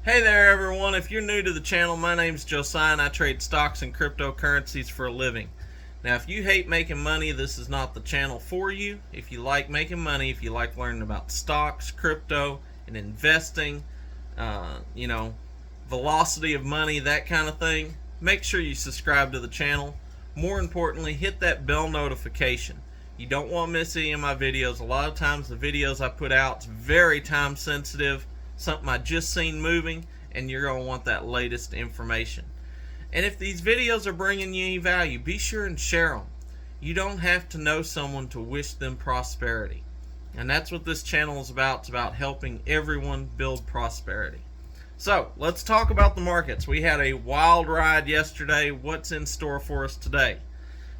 Hey there, everyone. If you're new to the channel, my name's Josiah and I trade stocks and cryptocurrencies for a living. Now, if you hate making money, this is not the channel for you. If you like making money, if you like learning about stocks, crypto, and investing, velocity of money, that kind of thing, make sure you subscribe to the channel. More importantly, hit that bell notification. You don't want to miss any of my videos. A lot of times the videos I put out is very time sensitive, something I just seen moving, and you're going to want that latest information. And if these videos are bringing you any value, be sure and share them. You don't have to know someone to wish them prosperity. And that's what this channel is about. It's about helping everyone build prosperity. So, let's talk about the markets. We had a wild ride yesterday. What's in store for us today?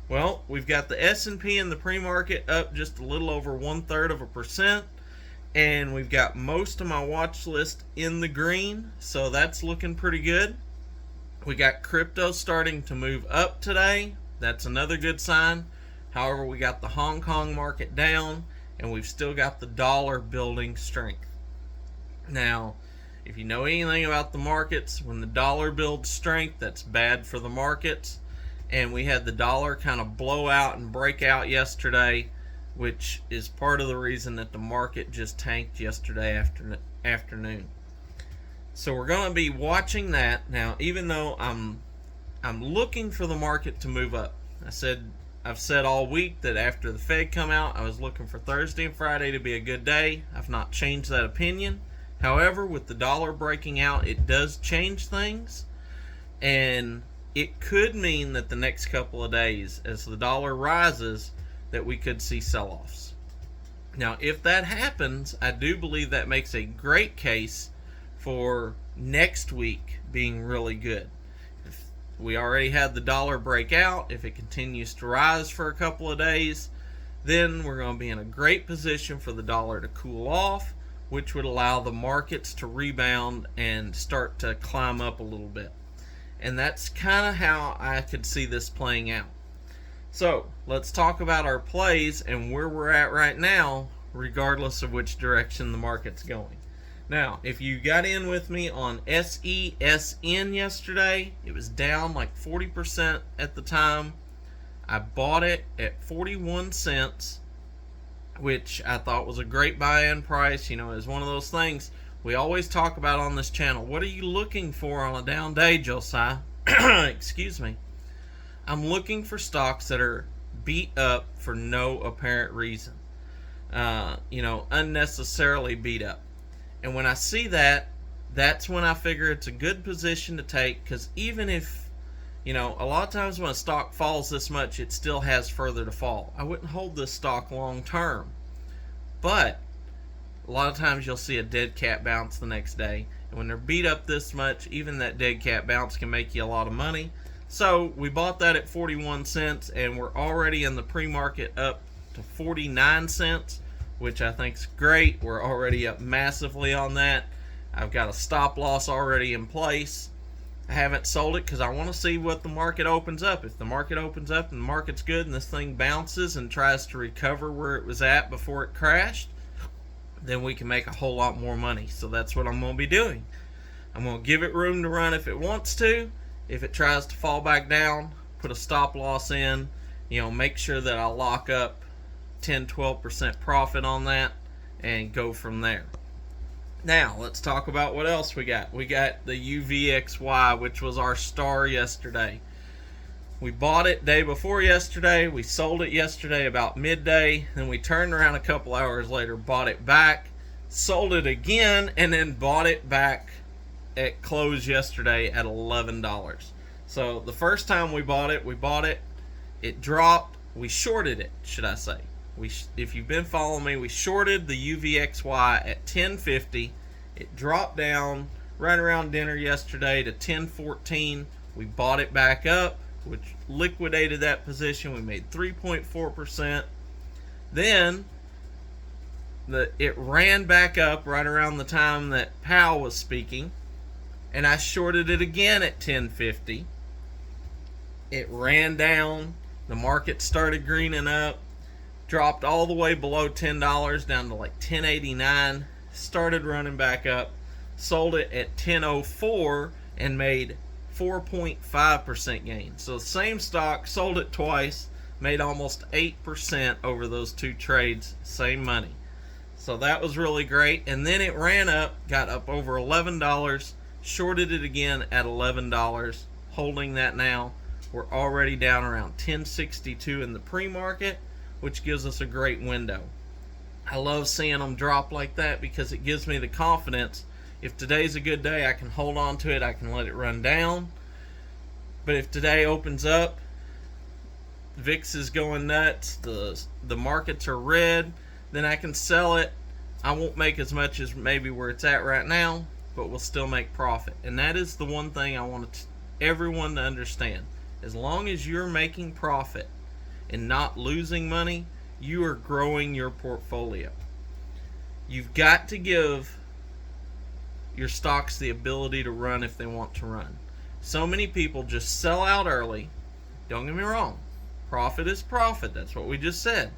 Well, we've got the S&P in the pre-market up just a little over 1/3%. And we've got most of my watch list in the green, so that's looking pretty good. We got crypto starting to move up today. That's another good sign. However, we got the Hong Kong market down, and we've still got the dollar building strength. Now, if you know anything about the markets, when the dollar builds strength, that's bad for the markets. And we had the dollar kind of blow out and break out yesterday, which is part of the reason that the market just tanked yesterday afternoon. So we're going to be watching that. Now, even though I'm looking for the market to move up. I've said all week that after the Fed come out, I was looking for Thursday and Friday to be a good day. I've not changed that opinion. However, with the dollar breaking out, it does change things. And it could mean that the next couple of days, as the dollar rises, that we could see sell-offs. Now, if that happens, I do believe that makes a great case for next week being really good. If we already had the dollar break out, if it continues to rise for a couple of days, then we're going to be in a great position for the dollar to cool off, which would allow the markets to rebound and start to climb up a little bit. And that's kind of how I could see this playing out. So, let's talk about our plays and where we're at right now, regardless of which direction the market's going. Now, if you got in with me on SESN yesterday, it was down like 40% at the time. I bought it at 41 cents, which I thought was a great buy-in price. You know, it's one of those things we always talk about on this channel. What are you looking for on a down day, Josiah? Excuse me. I'm looking for stocks that are beat up for no apparent reason. Unnecessarily beat up. And when I see that, that's when I figure it's a good position to take, because even if, a lot of times when a stock falls this much, it still has further to fall. I wouldn't hold this stock long term. But a lot of times you'll see a dead cat bounce the next day. And when they're beat up this much, even that dead cat bounce can make you a lot of money. So we bought that at 41 cents, and we're already in the pre-market up to 49 cents, which I think is great. We're already up massively on that. I've got a stop loss already in place. I haven't sold it because I want to see what the market opens up. If the market opens up and the market's good and this thing bounces and tries to recover where it was at before it crashed, then we can make a whole lot more money. So that's what I'm going to be doing. I'm going to give it room to run if it wants to. If it tries to fall back down, put a stop loss in, make sure that I lock up 10-12% profit on that and go from there. Now, let's talk about what else we got. We got the UVXY, which was our star yesterday. We bought it day before yesterday. We sold it yesterday about midday. Then we turned around a couple hours later, bought it back, sold it again, and then bought it back at close yesterday at $11. So the first time we bought it, it dropped. We shorted it, should I say. If you've been following me, we shorted the UVXY at 10.50. It dropped down right around dinner yesterday to 10.14. We bought it back up, which liquidated that position. We made 3.4%. Then it ran back up right around the time that Powell was speaking, and I shorted it again at 10.50. It ran down. The market started greening up, dropped all the way below $10 down to like $10.89, started running back up. sold it at 10.04 and made 4.5% gain. So the same stock, sold it twice, made almost 8% over those two trades, same money. So that was really great. And then it ran up, got up over $11, shorted it again at $11, holding that now. We're already down around 10.62 in the pre-market, which gives us a great window. I love seeing them drop like that because it gives me the confidence. If today's a good day, I can hold on to it, I can let it run down. But if today opens up, VIX is going nuts, the markets are red, then I can sell it. I won't make as much as maybe where it's at right now, but we'll still make profit. And that is the one thing I want everyone to understand. As long as you're making profit and not losing money, you are growing your portfolio. You've got to give your stocks the ability to run if they want to run. So many people just sell out early. Don't get me wrong. Profit is profit. That's what we just said.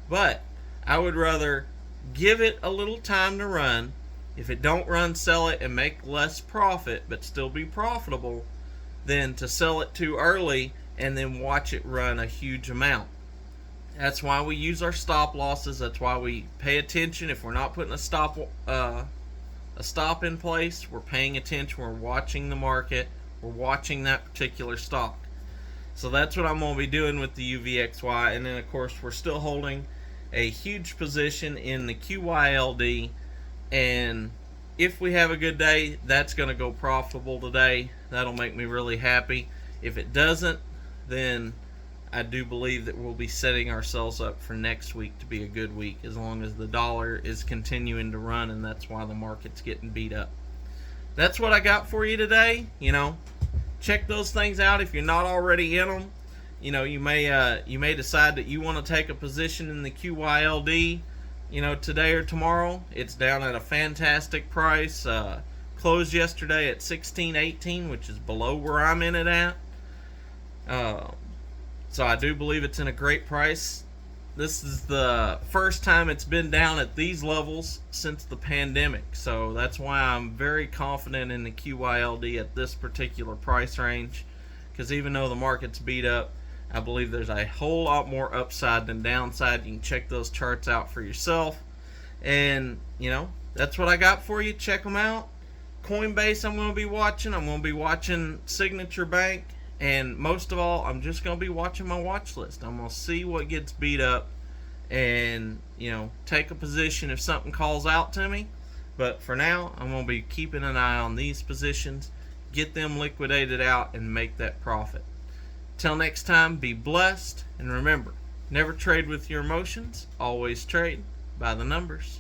But I would rather give it a little time to run. If it don't run, sell it and make less profit but still be profitable than to sell it too early and then watch it run a huge amount. That's why we use our stop losses. That's why we pay attention. If we're not putting a stop in place, we're paying attention. We're watching the market. We're watching that particular stock. So that's what I'm going to be doing with the UVXY. And then, of course, we're still holding a huge position in the QYLD. And if we have a good day, that's going to go profitable today. That'll make me really happy. If it doesn't, then I do believe that we'll be setting ourselves up for next week to be a good week, as long as the dollar is continuing to run, and that's why the market's getting beat up. That's what I got for you today. Check those things out if you're not already in them. You may decide that you want to take a position in the QYLD, today or tomorrow. It's down at a fantastic price. Closed yesterday at 16.18, which is below where I'm in it at. So I do believe it's in a great price. This is the first time it's been down at these levels since the pandemic. So that's why I'm very confident in the QYLD at this particular price range. Because even though the market's beat up, I believe there's a whole lot more upside than downside. You can check those charts out for yourself. And, that's what I got for you. Check them out. Coinbase I'm going to be watching. I'm going to be watching Signature Bank. And most of all, I'm just going to be watching my watch list. I'm going to see what gets beat up and, take a position if something calls out to me. But for now, I'm going to be keeping an eye on these positions, get them liquidated out, and make that profit. Till next time, be blessed. And remember, never trade with your emotions. Always trade by the numbers.